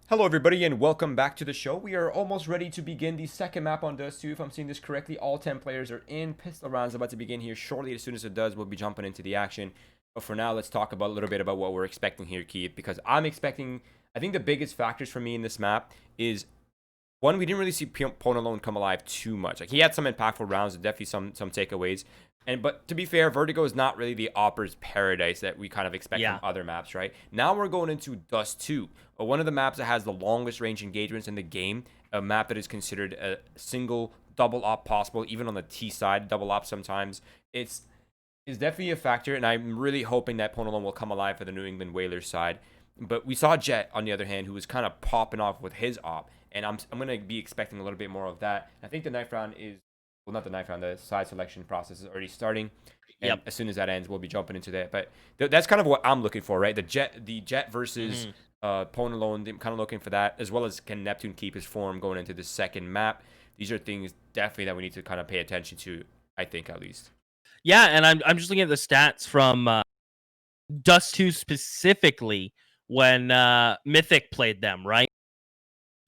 Hello everybody and welcome back to the show. We are almost ready to begin the second map on Dust 2. If I'm seeing this correctly, all 10 players are in. Pistol round is about to begin here shortly. As soon as it does, we'll be jumping into the action. But for now, let's talk about a little bit about what we're expecting here, Keith. Because I think the biggest factors for me in this map is, one, we didn't really see Pone alone come alive too much. Like, he had some impactful rounds, definitely some takeaways. But to be fair, Vertigo is not really the Opper's paradise that we kind of expect from other maps, right? Now we're going into Dust 2, one of the maps that has the longest range engagements in the game, a map that is considered a single double op possible, even on the T side, double op sometimes. It's definitely a factor, and I'm really hoping that Pone alone will come alive for the New England Whalers side. But we saw Jet, on the other hand, who was kind of popping off with his op, and I'm going to be expecting a little bit more of that. I think the knife round is... Well, not the knife round, the side selection process is already starting. And as soon as that ends, we'll be jumping into that. But that's kind of what I'm looking for, right? The Jet versus Pone alone, I'm kind of looking for that, as well as can Neptune keep his form going into the second map. These are things definitely that we need to kind of pay attention to, I think, at least. Yeah, and I'm just looking at the stats from Dust 2 specifically when Mythic played them, right?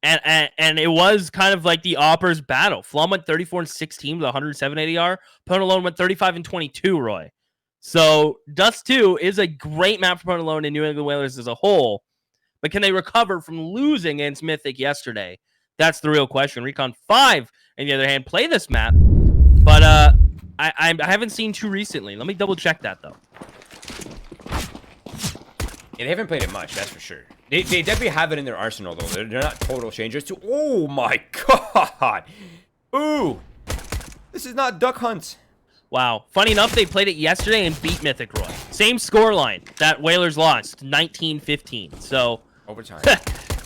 And it was kind of like the Opper's battle. Flom went 34-16 with 107 ADR. Pone alone went 35-22, Roy. So Dust 2 is a great map for Pone alone and New England Whalers as a whole. But can they recover from losing against Mythic yesterday? That's the real question. Recon 5, on the other hand, play this map. But I haven't seen too recently. Let me double check that, though. Yeah, they haven't played it much, that's for sure. They definitely have it in their arsenal, though. They're not total strangers to... Oh, my God. Ooh. This is not Duck Hunt. Wow. Funny enough, they played it yesterday and beat Mythic, Roy. Same scoreline that Whalers lost, 19-15. So... Overtime.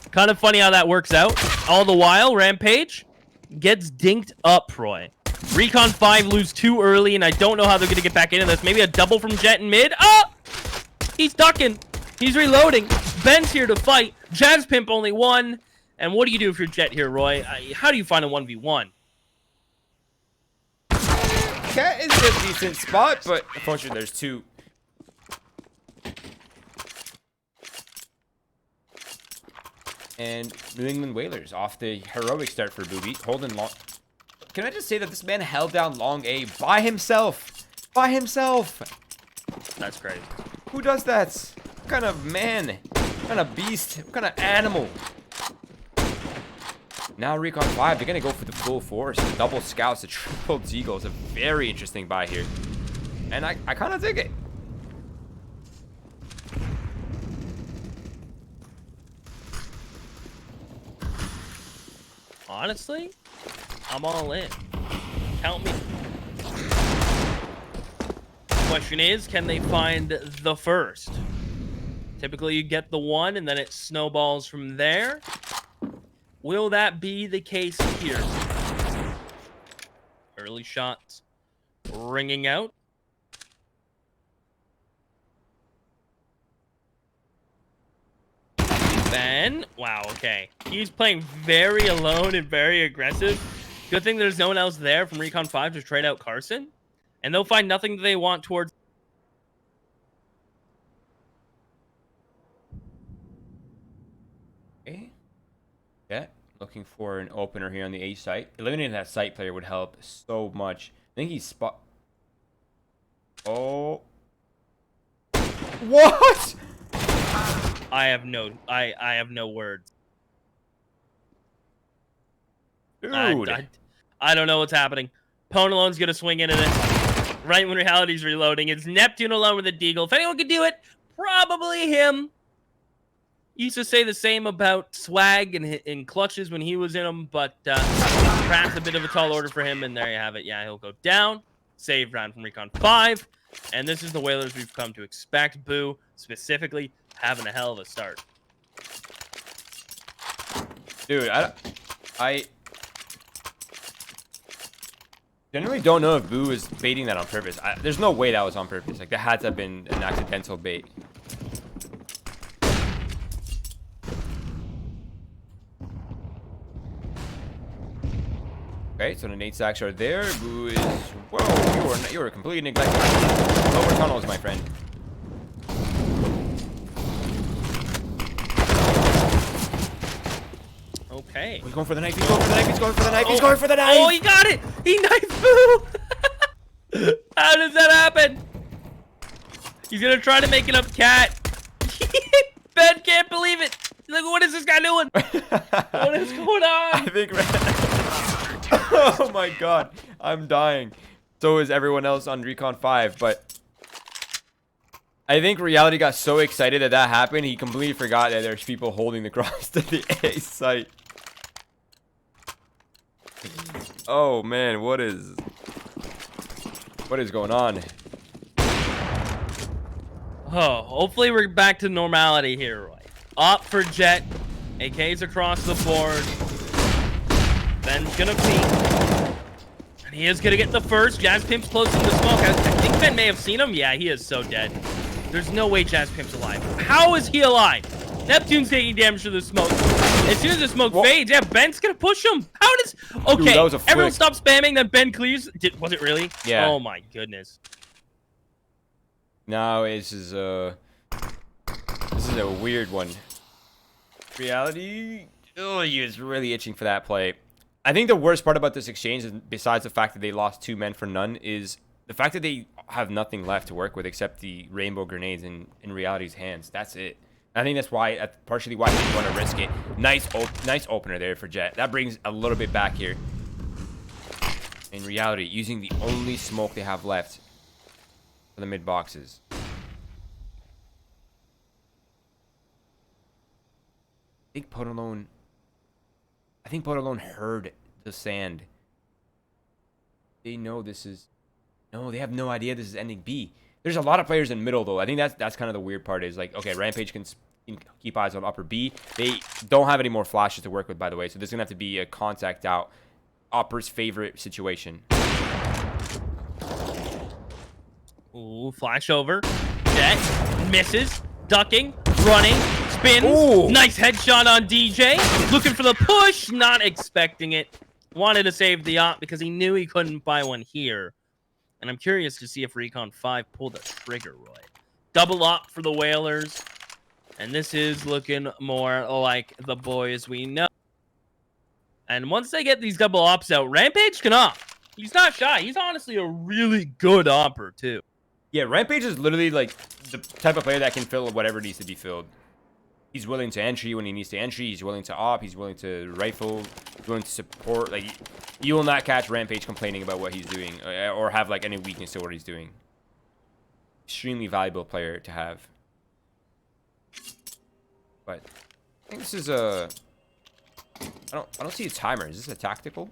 Kind of funny how that works out. All the while, Rampage gets dinked up, Roy. Recon 5 lose too early, and I don't know how they're going to get back into this. Maybe a double from Jet in mid. Oh! He's ducking. He's reloading. Ben's here to fight. Jazz Pimp only one. And what do you do if you're Jet here, Roy? How do you find a 1v1? Cat is a decent spot, but unfortunately there's two. And New England Whalers off the heroic start for Booby. Holding long. Can I just say that this man held down long A by himself? By himself. That's crazy. Who does that? What kind of man? What kind of beast? What kind of animal? Now Recon 5, they're going to go for the full force. The double scouts, the triple Deagle is a very interesting buy here. And I kind of dig it. Honestly, I'm all in. Count me. Question is, can they find the first? Typically, you get the one, and then it snowballs from there. Will that be the case here? Early shots ringing out. Ben, wow, okay. He's playing very alone and very aggressive. Good thing there's no one else there from Recon 5 to trade out Carson. And they'll find nothing that they want towards... Okay. Yeah, looking for an opener here on the A site. Eliminating that site player would help so much. I think he's spot... Oh. What? I have no words. Dude. I don't know what's happening. Pone alone's gonna swing into this. Right when reality's reloading. It's Neptune alone with a Deagle. If anyone could do it, probably him. Used to say the same about Swag and clutches when he was in them, but perhaps a bit of a tall order for him, and there you have it. Yeah, he'll go down. Save round from Recon 5. And this is the Whalers we've come to expect. Boo, specifically, having a hell of a start. Dude, I generally don't know if Boo is baiting that on purpose. There's no way that was on purpose. Like, that had to have been an accidental bait. Okay, so the nade sacks are there. Boo is... Whoa, you were completely neglected. Lower tunnels, my friend. Okay. He's going for the knife. He's going for the knife. He's going for the knife. He's going for the knife. Oh, he got it. He knifed Boo. How does that happen? He's going to try to make it up cat. Ben can't believe it. He's like, what is this guy doing? What is going on? I think... Oh, my God. I'm dying. So is everyone else on Recon 5, but... I think Reality got so excited that that happened, he completely forgot that there's people holding the cross to the A site. Oh man, what is going on? Oh, hopefully we're back to normality here, Roy. Up for Jet. AK's across the board. Ben's gonna peek. And he is gonna get the first. Jazz Pimp's close in the smoke. I think Ben may have seen him. Yeah, he is so dead. There's no way Jazz Pimp's alive. How is he alive? Neptune's taking damage to the smoke. As soon as the smoke fades, yeah, Ben's gonna push him. How does... Okay, dude, that was a flick. Everyone stop spamming, then Ben clears. Was it really? Yeah. Oh my goodness. Now this is a weird one. Reality, oh, he is really itching for that play. I think the worst part about this exchange, besides the fact that they lost 2 men for none, is the fact that they have nothing left to work with except the rainbow grenades in Reality's hands. That's it. I think that's why, partially why they didn't want to risk it. Nice opener there for Jet. That brings a little bit back here. In Reality, using the only smoke they have left for the mid boxes. I think Podalone heard the sand. They know this is... No, they have no idea this is ending B. There's a lot of players in middle, though. I think that's kind of the weird part is, like, okay, Rampage can keep eyes on upper B. They don't have any more flashes to work with, by the way, so this is going to have to be a contact out. Upper's favorite situation. Ooh, flash over. Jet misses. Ducking. Running. Spins. Ooh. Nice headshot on DJ. Looking for the push. Not expecting it. Wanted to save the op because he knew he couldn't buy one here. And I'm curious to see if Recon 5 pulled the trigger, Roy. Double op for the Whalers. And this is looking more like the boys we know. And once they get these double ops out, Rampage can op. He's not shy. He's honestly a really good opper, too. Yeah, Rampage is literally, like, the type of player that can fill whatever needs to be filled. He's willing to entry when he needs to entry. He's willing to op. He's willing to rifle. He's willing to support. Like, you will not catch Rampage complaining about what he's doing or have, like, any weakness to what he's doing. Extremely valuable player to have. But I think this is a... I don't see a timer. Is this a tactical?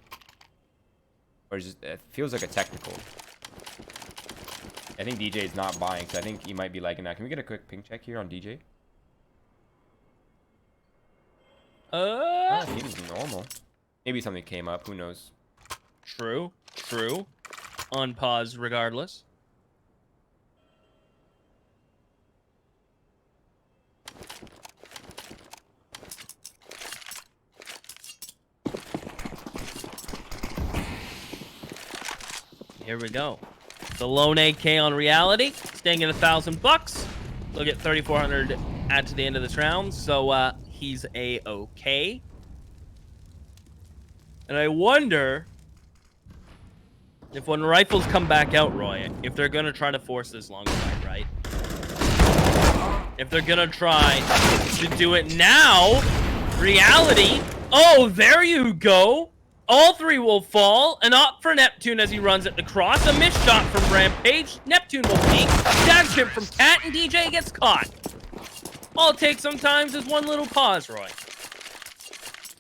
Or is it feels like a technical? I think DJ is not buying, so I think he might be liking that. Can we get a quick ping check here on DJ? Oh, he was normal. Maybe something came up. Who knows? True. True. On pause regardless. Here we go. The lone AK on Reality, staying at $1,000. They'll get 3,400 add to the end of this round, so he's a-okay. And I wonder if when rifles come back out, Roy, if they're gonna try to force this long fight, right? If they're gonna try to do it now, Reality. Oh, there you go. All 3 will fall. An op for Neptune as he runs at the cross. A missed shot from Rampage. Neptune will peek. Dash him from Cat, and DJ gets caught. All it takes sometimes is one little pause, Roy.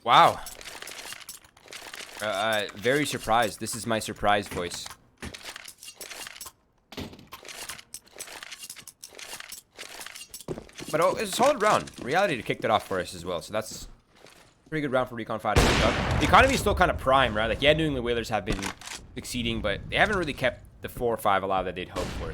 Wow. Very surprised. This is my surprise voice. But oh, it's a solid round. Reality kicked it off for us as well, so that's... pretty good round for Recon 5 to pick up. The economy is still kind of prime, right? Like, yeah, New England Whalers have been succeeding, but they haven't really kept the 4 or 5 alive that they'd hoped for.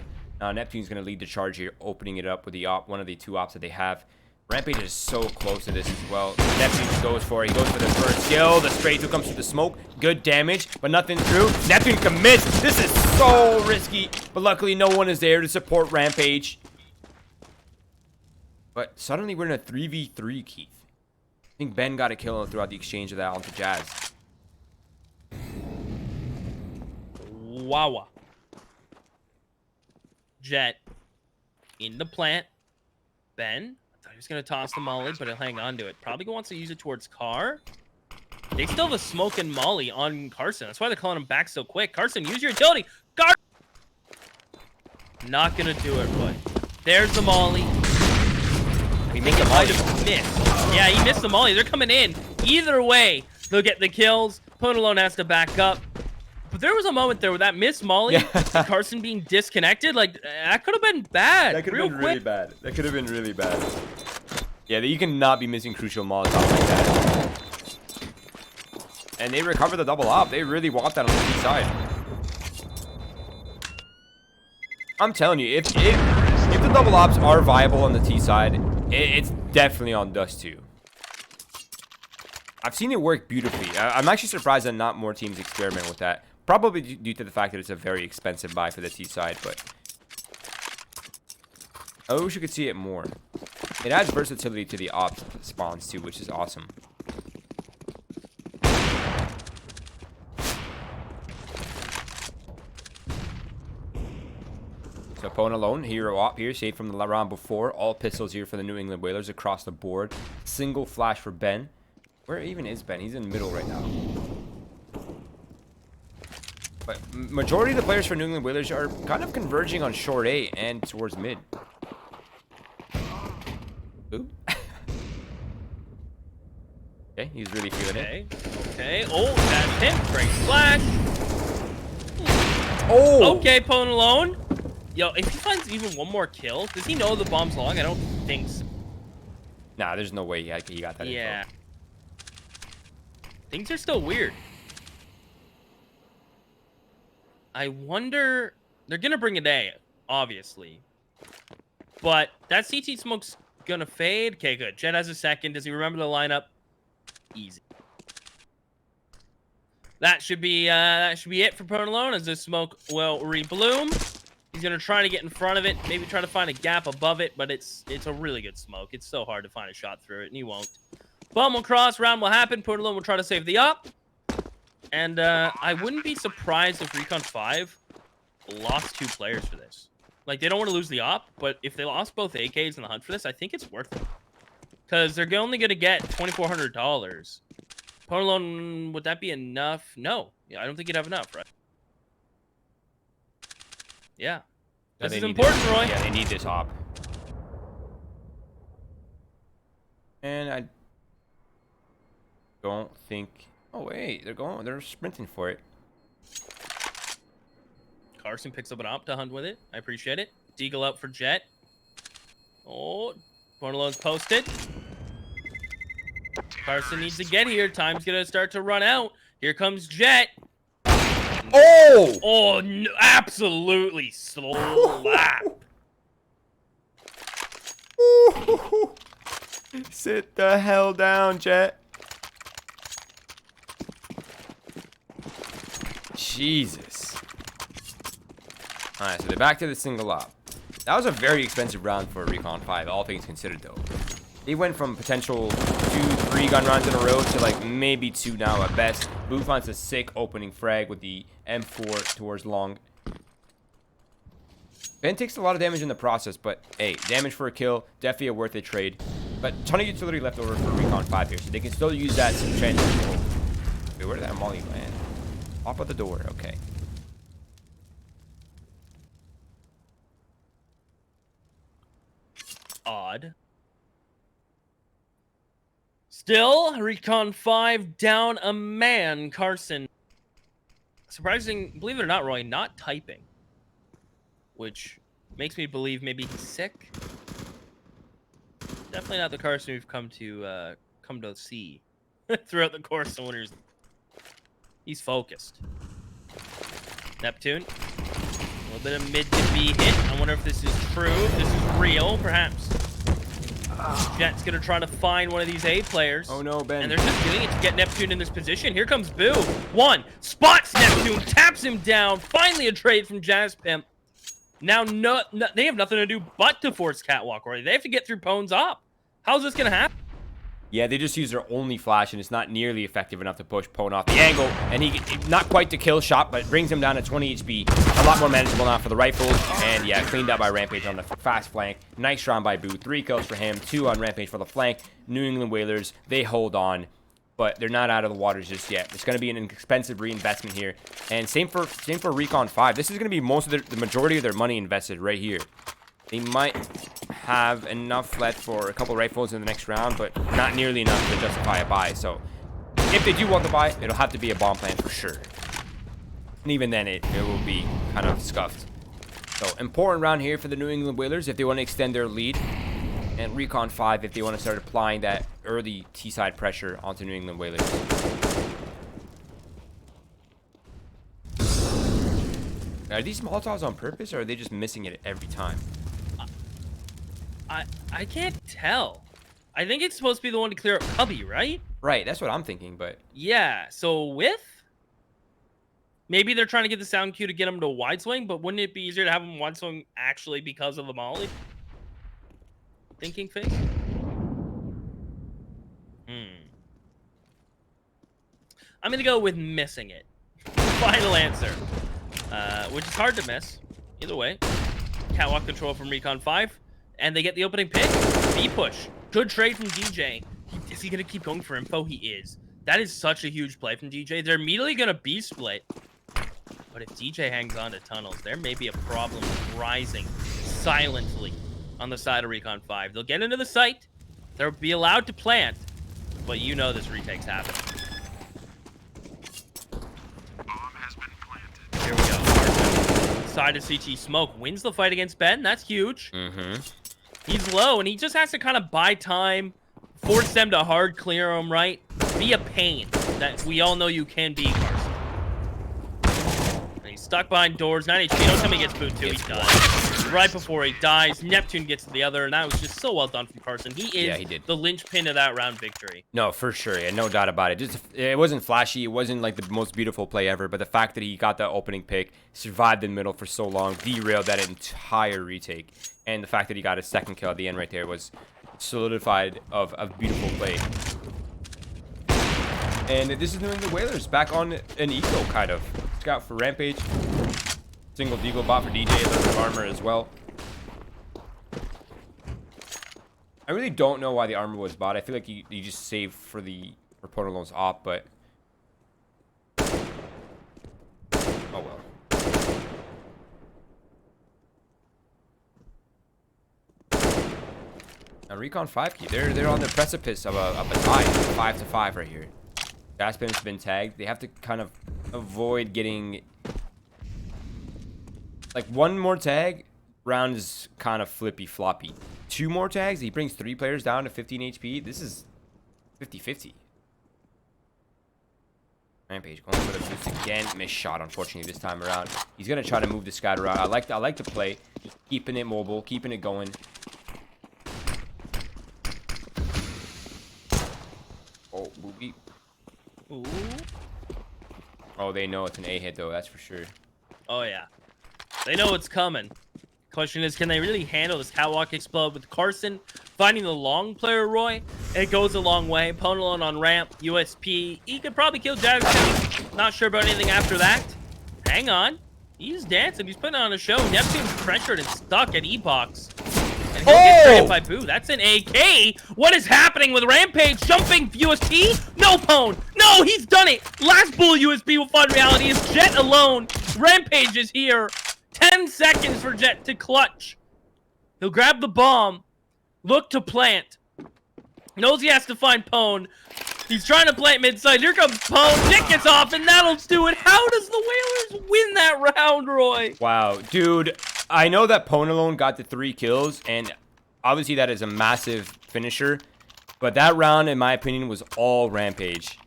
Neptune's going to lead the charge here, opening it up with the op, one of the 2 ops that they have. Rampage is so close to this as well. Neptune goes for it. He goes for the first kill. The spray 2 comes through the smoke. Good damage, but nothing through. Neptune commits. This is so risky, but luckily no one is there to support Rampage. But suddenly we're in a 3v3, Keith. think Ben got a kill throughout the exchange of that onto Jazz. Wawa. Jet in the plant. Ben, I thought he was going to toss the molly, but he'll hang on to it. Probably wants to use it towards Carr. They still have a smoke and molly on Carson. That's why they're calling him back so quick. Carson, use your utility. Carson! Not going to do it, Roy. There's the molly. He missed the molly. Missed. Yeah, he missed the molly. They're coming in. Either way, they'll get the kills. Alone has to back up. But there was a moment there where that missed molly, Carson being disconnected, like, that could have been bad. That could have been really bad. That could have been really bad. Yeah, you cannot be missing crucial Molotov like that. And they recover the double up. They really want that on the T side. I'm telling you, if the double ops are viable on the T side, it's definitely on Dust 2. I've seen it work beautifully. I'm actually surprised that not more teams experiment with that. Probably due to the fact that it's a very expensive buy for the T side, but I wish you could see it more. It adds versatility to the ops spawns too, which is awesome. So Pwn alone, hero op here, saved from the round before. All pistols here for the New England Whalers across the board. Single flash for Ben. Where even is Ben? He's in the middle right now. But majority of the players for New England Whalers are kind of converging on short A and towards mid. Ooh. Okay, he's really feeling it. Okay. Oh, that's him. Great flash. Oh. Okay, Pwn alone. Yo, if he finds even one more kill, does he know the bomb's long? I don't think so. Nah, there's no way he got that Yeah. info. Things are still weird. I wonder... They're going to bring it A, obviously. But that CT smoke's going to fade. Okay, good. Jet has a second. Does he remember the lineup? Easy. That should be it for Pwn alone, as this smoke will rebloom. He's going to try to get in front of it, maybe try to find a gap above it, but it's a really good smoke. It's so hard to find a shot through it, and he won't. Bomb will cross, round will happen, Pwn alone will try to save the up. And I wouldn't be surprised if Recon 5 lost 2 players for this. Like, they don't want to lose the op, but if they lost both AKs in the hunt for this, I think it's worth it. Because they're only going to get $2,400. Pwn alone, would that be enough? No. Yeah, I don't think you'd have enough, right? Yeah. This is important, Roy. Yeah, they need this op. And I don't think... Oh, wait. They're sprinting for it. Carson picks up an op to hunt with it. I appreciate it. Deagle out for Jet. Oh, Pwn alone's posted. Carson needs to get here. Time's going to start to run out. Here comes Jet. Oh! Oh, no, absolutely slap. Sit the hell down, Jet. Jesus. Alright, so they're back to the single op. That was a very expensive round for Recon 5, all things considered, though. They went from potential 2-3 gun rounds in a row to like maybe 2 now at best. Boo finds a sick opening frag with the M4 towards long. Ben takes a lot of damage in the process, but hey, damage for a kill, definitely a worth it trade. But ton of utility left over for Recon 5 here, so they can still use that to transfer. Wait, where did that molly land? Pop out the door, okay. Odd. Still, Recon 5 down a man. Carson. Surprising, believe it or not, Roy, not typing. Which makes me believe maybe he's sick. Definitely not the Carson we've come to see throughout the course of Winners. He's focused. Neptune. A little bit of mid to B hit. I wonder if this is true, if this is real, perhaps. Jet's gonna try to find one of these A players. Oh no, Ben. And they're just doing it to get Neptune in this position. Here comes Boo. One. Spots Neptune, taps him down. Finally a trade from Jazz Pimp. Now they have nothing to do but to force Catwalk, or they have to get through Pwn's op. How's this gonna happen? Yeah, they just use their only flash, and it's not nearly effective enough to push Pwn off the angle. And he, not quite the kill shot, but brings him down to 20 HP. A lot more manageable now for the rifles. And yeah, cleaned up by Rampage on the fast flank. Nice round by Boo. 3 kills for him, 2 on Rampage for the flank. New England Whalers, they hold on, but they're not out of the waters just yet. It's going to be an expensive reinvestment here. And same for Recon 5. This is going to be most of the majority of their money invested right here. They might have enough left for a couple rifles in the next round, but not nearly enough to justify a buy. So if they do want to buy, it'll have to be a bomb plan for sure. And even then, it will be kind of scuffed. So important round here for the New England Whalers if they want to extend their lead. And Recon 5 if they want to start applying that early Seaside pressure onto New England Whalers. Are these Molotovs on purpose, or are they just missing it every time? I can't tell. I think it's supposed to be the one to clear up Cubby, right? Right, that's what I'm thinking, but... Yeah, so with... Maybe they're trying to get the sound cue to get him to wide swing, but wouldn't it be easier to have him wide swing actually because of the molly? Thinking face? I'm gonna go with missing it. Final answer. Which is hard to miss. Either way. Catwalk control from Recon 5. And they get the opening pick. B push. Good trade from DJ. Is he going to keep going for info? He is. That is such a huge play from DJ. They're immediately going to B split. But if DJ hangs on to tunnels, there may be a problem rising silently on the side of Recon 5. They'll get into the site. They'll be allowed to plant. But you know this retake's happening. Here we go. Side of CT Smoke wins the fight against Ben. That's huge. He's low, and he just has to kind of buy time, force them to hard clear him, right? Be a pain that we all know you can be, Carson. And he's stuck behind doors. 9 HP. Don't tell me he gets booed, too. He does. Right before he dies, Neptune gets to the other, and that was just so well done from Carson. He is the linchpin of that round victory. No, for sure. Yeah, no doubt about it. Just, it wasn't flashy. It wasn't like the most beautiful play ever, but the fact that he got that opening pick, survived in the middle for so long, derailed that entire retake. And the fact that he got his second kill at the end right there was solidified of a beautiful play. And this is New England Whalers back on an eco, kind of. Scout for Rampage. Single deagle bot for DJ, a little bit of armor as well. I really don't know why the armor was bought. I feel like he just saved for the Portalone's op, but... oh well. Now Recon 5 key, they're on the precipice of a tie, 5-5 right here. Gaspin's been tagged. They have to kind of avoid getting like one more tag. Round is kind of flippy floppy. 2 more tags. He brings 3 players down to 15 HP. This is 50-50. Rampage going for the boost again. Missed shot, unfortunately, this time around. He's gonna try to move the scout around. I like to play, just keeping it mobile, keeping it going. Oh, booby. Ooh. Oh, they know it's an A hit though. That's for sure. Oh yeah, they know it's coming. Question is, can they really handle this catwalk explode with Carson finding the long player, Roy? It goes a long way. Ponalone on ramp, USP. He could probably kill Jag too. Not sure about anything after that. Hang on. He's dancing. He's putting on a show. Neptune's pressured and stuck at E-Box. And he'll get straight by Boo. That's an AK. What is happening with Rampage? Jumping USP? No, Pwn. No, he's done it. Last bull USP will find reality. Is Jet alone. Rampage is here. 10 seconds for Jet to clutch. He'll grab the bomb. Look to plant. Knows he has to find Pwn. He's trying to plant mid-side. Here comes Pwn. Jet gets off, and that'll do it. How does the Whalers win that round, Roy? Wow, dude. I know that Ponalone got the 3 kills, and obviously that is a massive finisher. But that round, in my opinion, was all Rampage.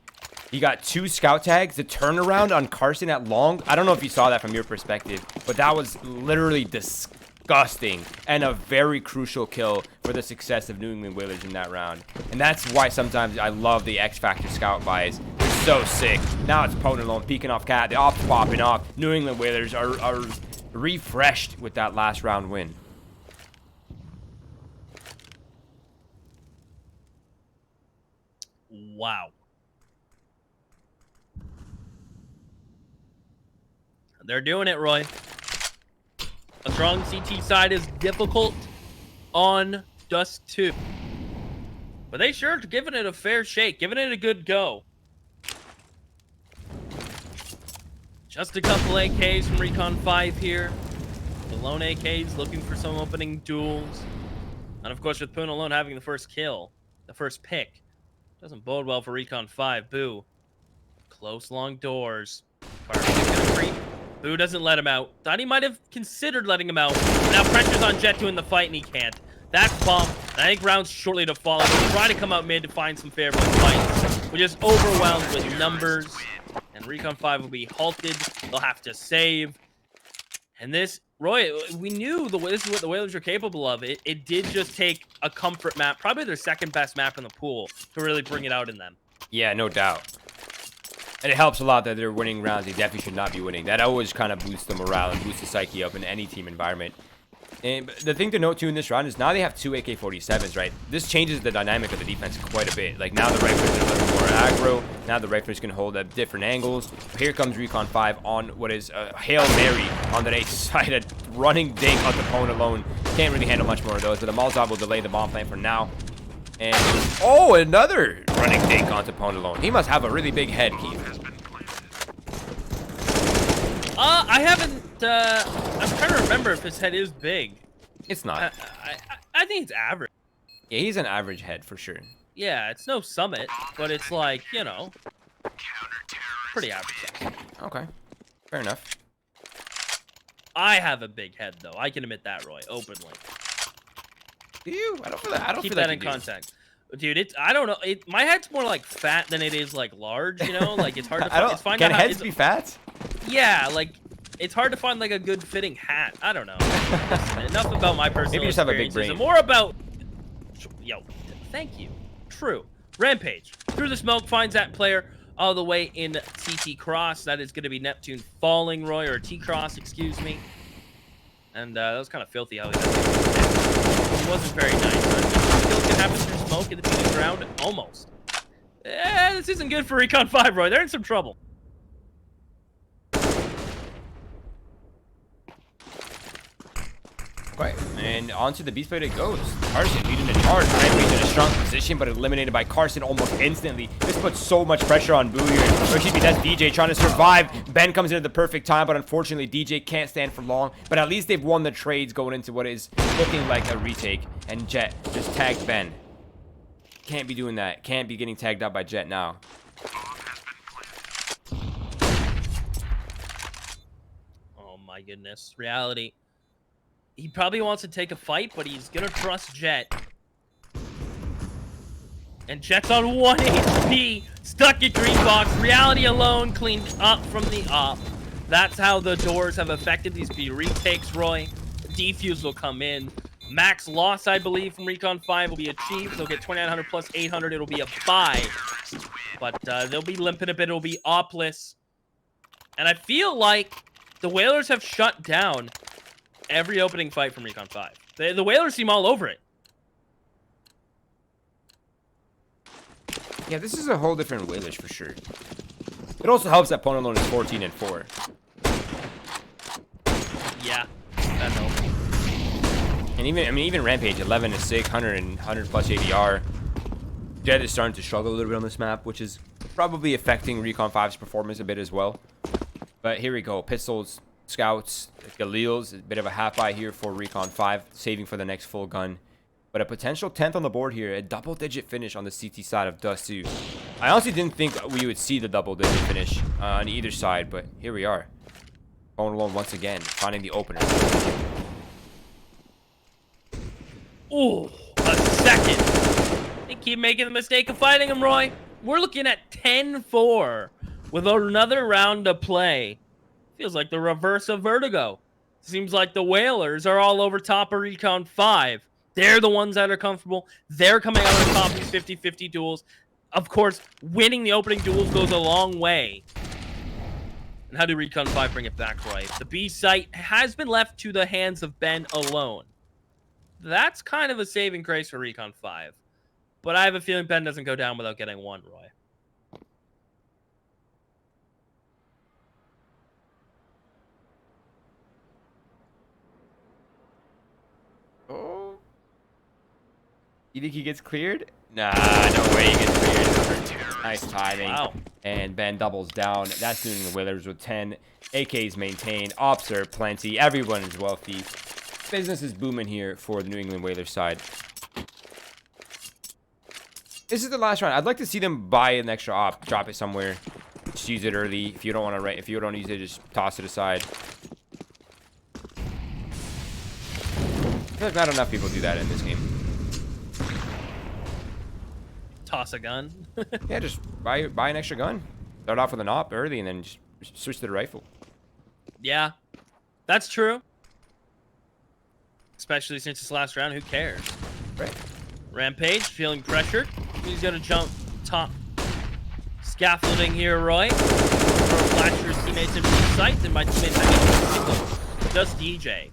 He got 2 scout tags. The turnaround on Carson at long. I don't know if you saw that from your perspective, but that was literally disgusting and a very crucial kill for the success of New England Whalers in that round. And that's why sometimes I love the X Factor scout buys. They're so sick. Now it's Ponalone peeking off cat. The ops popping off. New England Whalers are refreshed with that last round win. Wow. They're doing it, Roy. A strong CT side is difficult on Dust 2. But they sure giving it a fair shake, giving it a good go. Just a couple AKs from Recon 5 here. The lone AKs looking for some opening duels. And of course, with Poon alone having the first kill, the first pick, doesn't bode well for Recon 5. Boo. Close long doors. Carving is gonna creep. Boo doesn't let him out. Thought he might have considered letting him out. Now pressure's on Jet to in the fight and he can't. That's bomb. I think rounds shortly to follow. He'll try to come out mid to find some favorable fights. We're just overwhelmed with numbers. And Recon 5 will be halted. They'll have to save. And this, Roy, we knew this is what the Whalers are capable of. It did just take a comfort map, probably their second best map in the pool, to really bring it out in them. Yeah, no doubt. And it helps a lot that they're winning rounds they definitely should not be winning. That always kind of boosts the morale and boosts the psyche up in any team environment. And the thing to note too in this round is now they have 2 AK-47s, right? This changes the dynamic of the defense quite a bit. Like now the riflers are a little more aggro. Now the riflers can hold at different angles. Here comes Recon 5 on what is a Hail Mary on the A side. A running dink on the Pwn alone. Can't really handle much more of those, but the Molotov will delay the bomb plant for now. And oh, another running dink onto Pwn alone. He must have a really big head, Keith. I haven't, I'm trying to remember if his head is big. It's not. I think it's average. Yeah, he's an average head for sure. Yeah, it's no summit, but it's like, you know, pretty average. Okay, fair enough. I have a big head, though. I can admit that, Roy, openly. Do you? I don't feel that. I don't Keep feel that like in you do. context. Dude, I don't know. My head's more like fat than it is like large, you know? Like it's hard to find Can out heads be fat? Yeah, like it's hard to find like a good fitting hat. I don't know. Listen, enough about my personal Maybe you just have a big experiences brain. and more about yo, thank you. True. Rampage. Through the smoke finds that player all the way in CT cross. That is going to be Neptune falling, Roy, or T cross, excuse me. And that was kind of filthy how he got it. It wasn't very nice. But kills can happen through smoke in the beginning ground. Almost. This isn't good for Recon 5, Roy. They're in some trouble. Right, and onto the Beast Blade it goes. Carson leading the charge. Rampage in a strong position, but eliminated by Carson almost instantly. This puts so much pressure on Boo here. Or excuse me, that's DJ trying to survive. Ben comes in at the perfect time, but unfortunately DJ can't stand for long. But at least they've won the trades going into what is looking like a retake. And Jet just tagged Ben. Can't be doing that. Can't be getting tagged out by Jet now. Oh my goodness. Reality. He probably wants to take a fight, but he's gonna trust Jet. And Jet's on 1 HP, stuck in green box. Reality alone cleaned up from the op. That's how the doors have affected these B retakes, Roy. Defuse will come in. Max loss, I believe, from Recon 5 will be achieved. They'll get 2,900 plus 800. It'll be a buy. But they'll be limping a bit. It'll be opless. And I feel like the Whalers have shut down every opening fight from Recon 5. The Whalers seem all over it. Yeah, this is a whole different Whalers for sure. It also helps that Pwn alone is 14-4. Yeah, that helps. And even Rampage 11-6, 100 plus ADR. Jet is starting to struggle a little bit on this map, which is probably affecting Recon 5's performance a bit as well. But here we go. Pistols, Scouts, Galil's, a bit of a half eye here for Recon 5, saving for the next full gun. But a potential 10th on the board here, a double-digit finish on the CT side of Dust 2. I honestly didn't think we would see the double-digit finish on either side, but here we are. Pwn alone once again, finding the opener. Ooh, a second. They keep making the mistake of fighting him, Roy. We're looking at 10-4 with another round to play. Feels like the reverse of Vertigo. Seems like the Whalers are all over top of Recon 5. They're the ones that are comfortable. They're coming out on top of these 50-50 duels. Of course, winning the opening duels goes a long way. And how do Recon 5 bring it back, Roy? The B site has been left to the hands of Ben alone. That's kind of a saving grace for Recon 5. but I have a feeling Ben doesn't go down without getting one, Roy. Oh. You think he gets cleared? Nah, no way he gets cleared. Nice timing. Wow. And Ben doubles down. That's doing the Whalers with 10. AKs maintained. Ops are plenty. Everyone is wealthy. Business is booming here for the New England Whalers side. This is the last round. I'd like to see them buy an extra op, drop it somewhere, just use it early. If you don't want to, if you don't use it, just toss it aside. I feel like not enough people do that in this game. Toss a gun. Yeah, just buy an extra gun. Start off with an op early, and then just switch to the rifle. Yeah, that's true. Especially since it's last round, who cares? Right. Rampage feeling pressured. He's gonna jump top scaffolding here, Roy. Flash your teammates in sight, and my teammates have just DJ.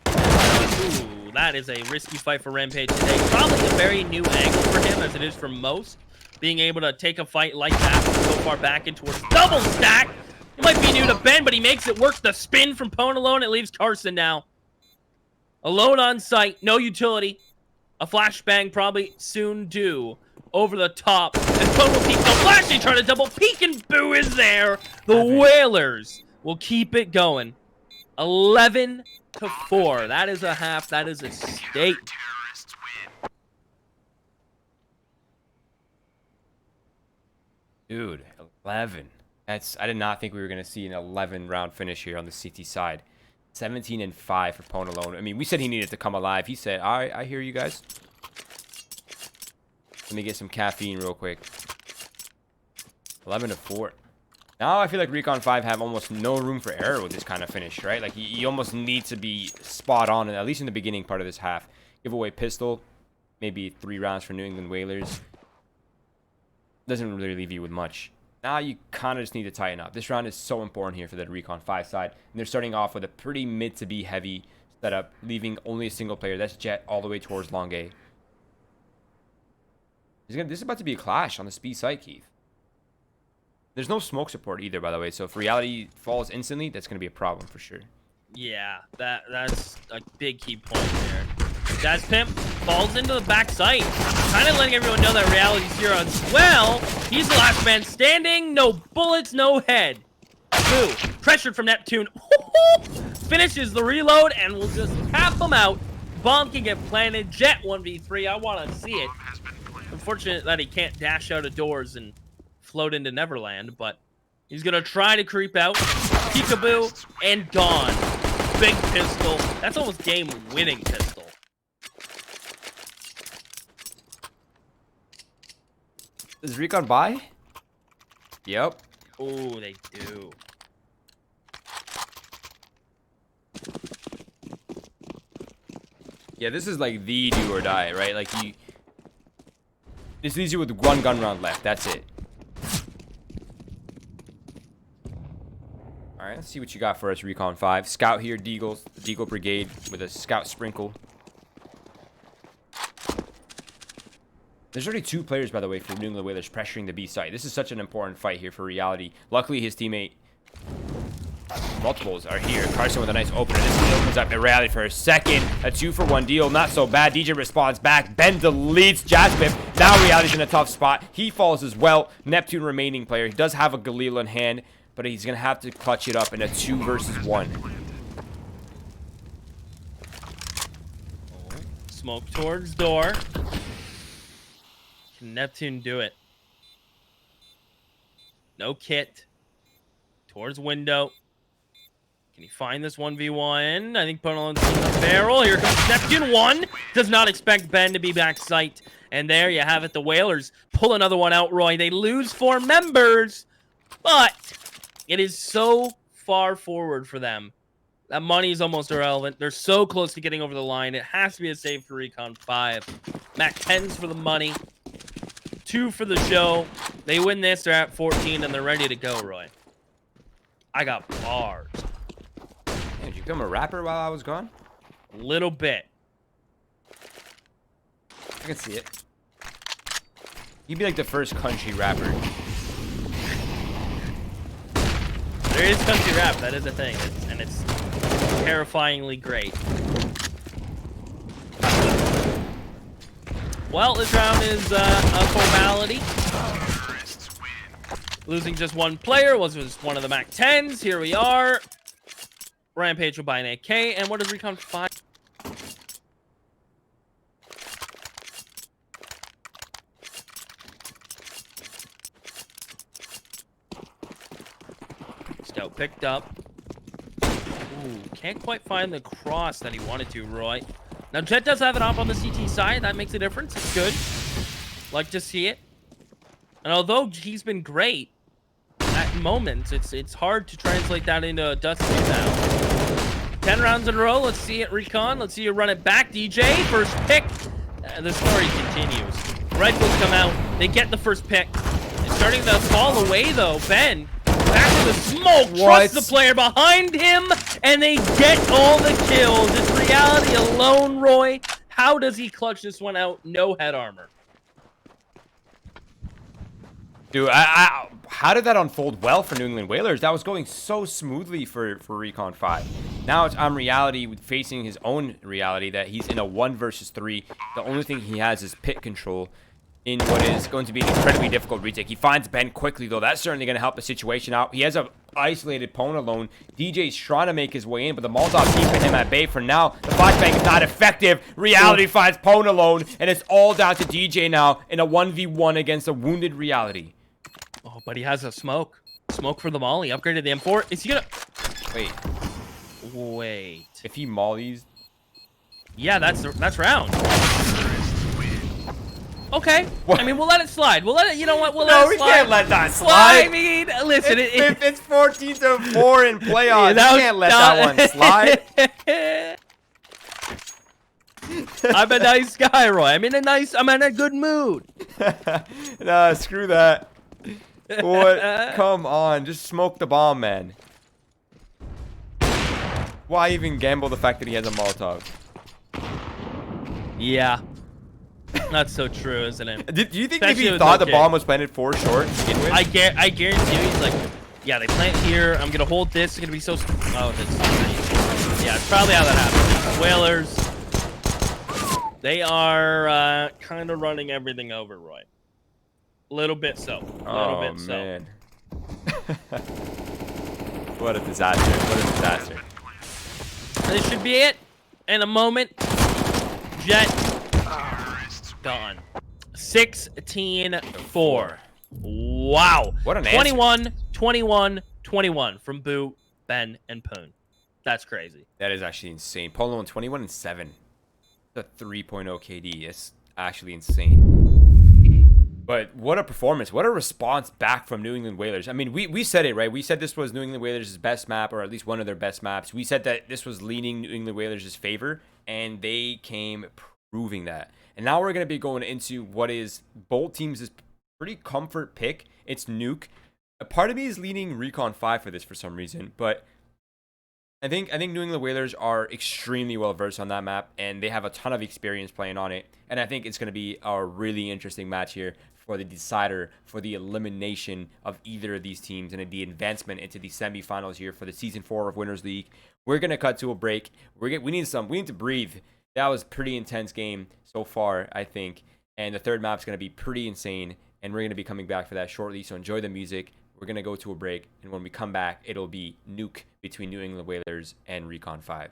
Ooh, that is a risky fight for Rampage today. Probably a very new angle for him, as it is for most. Being able to take a fight like that from so far back in towards double stack. It might be new to Ben, but he makes it work. The spin from Pone alone. It leaves Carson now alone on site. No utility. A flashbang probably soon due. Over the top. And Pone will keep the flashing, trying to double peek, and Boo is there. The Whalers will keep it going. 11-4. That is a half. That is a state. Dude, 11. I did not think we were going to see an 11-round finish here on the CT side. 17-5 for Pone alone. I mean, we said he needed to come alive. He said, all right, I hear you guys. Let me get some caffeine real quick. 11-4. Now I feel like Recon 5 have almost no room for error with this kind of finish, right? Like, you almost need to be spot on, at least in the beginning part of this half. Give away pistol. Maybe 3 rounds for New England Whalers. Doesn't really leave you with much. Now you kind of just need to tighten up. This round is so important here for the Recon 5 side. And they're starting off with a pretty mid to be heavy setup, leaving only a single player. That's Jet all the way towards Long A. This is about to be a clash on the speed side, Keith. There's no smoke support either, by the way. So if reality falls instantly, that's going to be a problem for sure. Yeah, that's a big key point there. Jazz Pimp falls into the back sight, kind of letting everyone know that reality's here as well. He's the last man standing. No bullets, no head. Boo, pressured from Neptune. Finishes the reload and will just tap him out. Bomb can get planted. Jet 1v3. I want to see it. Unfortunate that he can't dash out of doors and float into Neverland, but he's going to try to creep out. Peekaboo and gone. Big pistol. That's almost game-winning pistol. Does Recon buy? Yep. Oh, they do. Yeah, this is like the do or die, right? Like, this leaves you with one gun round left. That's it. Alright, let's see what you got for us, Recon 5. Scout here, Deagle Brigade with a Scout Sprinkle. There's already 2 players, by the way, for New England Whalers pressuring the B site. This is such an important fight here for reality. Luckily, his teammate, multiples, are here. Carson with a nice opener. This opens up the reality for a second. A 2-for-1 deal. Not so bad. DJ responds back. Ben deletes Jaspip. Now reality's in a tough spot. He falls as well. Neptune remaining player. He does have a Galil in hand, but he's going to have to clutch it up in a 2 versus 1. Smoke towards door. Can Neptune do it? No kit. Towards window. Can he find this 1v1? I think Ponelon's in the barrel. Here comes Neptune. 1. Does not expect Ben to be back sight. And there you have it. The Whalers pull another one out, Roy. They lose 4 members. But it is so far forward for them. That money is almost irrelevant. They're so close to getting over the line. It has to be a save for Recon 5. Mac 10's for the money. 2 for the show. They win this. They're at 14, and they're ready to go, Roy. I got bars. Did you become a rapper while I was gone? A little bit. I can see it. He'd be like the first country rapper. There is country rap. That is a thing. And it's terrifyingly great. Well, this round is a formality. Losing just one player was one of the MAC 10s. Here we are. Rampage will buy an AK. And what does Recon 5? Stout picked up. Ooh, can't quite find the cross that he wanted to, Roy. Now, Jet does have it up on the CT side. That makes a difference. It's good. Like to see it. And although he's been great at moments, it's hard to translate that into Dust 2 now. 10 rounds in a row. Let's see it, Recon. Let's see you run it back, DJ. First pick. The story continues. Rifles come out. They get the first pick. It's starting to fall away, though. Ben, back to the smoke. Trusts the player behind him, and they get all the kills. It's reality alone, Roy. How does he clutch this one out? No head armor. Dude, how did that unfold well for New England Whalers? That was going so smoothly for Recon 5. Now it's on reality facing his own reality that he's in a 1 versus 3. The only thing he has is pit control in what is going to be an incredibly difficult retake. He finds Ben quickly, though. That's certainly going to help the situation out. He has an isolated Pwn alone. DJ's trying to make his way in, but the Molotov keeping him at bay for now. The flashbang is not effective. Reality finds Pwn alone, and it's all down to DJ now in a 1v1 against a wounded Reality. Oh, but he has a smoke. Smoke for the molly. Upgraded the M4. Is he gonna... Wait. If he mollies... Yeah, that's round. Okay. What? I mean, we'll let it slide. We'll let it... You know what? We'll let it slide. No, we can't let that slide. I mean, listen... It's 14-4 in playoffs. You can't let that one slide. I'm a nice guy, Roy. I'm in a good mood. Nah, screw that. What? Come on, just smoke the bomb, man. Why even gamble the fact that he has a Molotov? Yeah. Not so true, isn't it? Do you think if he thought the bomb was planted for short to begin with? I guarantee you, he's like, yeah, they plant here. I'm gonna hold this. It's gonna be so. Oh, that's. Yeah, it's probably how that happens. Whalers. They are kind of running everything over, Roy. A little bit so. Oh, man. What a disaster. What a disaster. This should be it. In a moment. Jet. Gone. 16-4. Wow. What an 21, 21, 21 from Boo, Ben, and Poon. That's crazy. That is actually insane. Polo on 21 and 7. The 3.0 KD. It's actually insane. But what a performance. What a response back from New England Whalers. I mean, we said it, right? We said this was New England Whalers' best map, or at least one of their best maps. We said that this was leaning New England Whalers' favor, and they came proving that. And now we're going to be going into what is both teams' pretty comfort pick. It's Nuke. A part of me is leaning Recon 5 for this for some reason, but I think New England Whalers are extremely well versed on that map, and they have a ton of experience playing on it. And I think it's going to be a really interesting match here for the decider, for the elimination of either of these teams and the advancement into the semifinals here for the Season 4 of Winners League. We're going to cut to a break. We need to breathe. That was a pretty intense game so far, I think. And the third map's going to be pretty insane, and we're going to be coming back for that shortly. So enjoy the music. We're going to go to a break, and when we come back, it'll be Nuke between New England Whalers and Recon 5.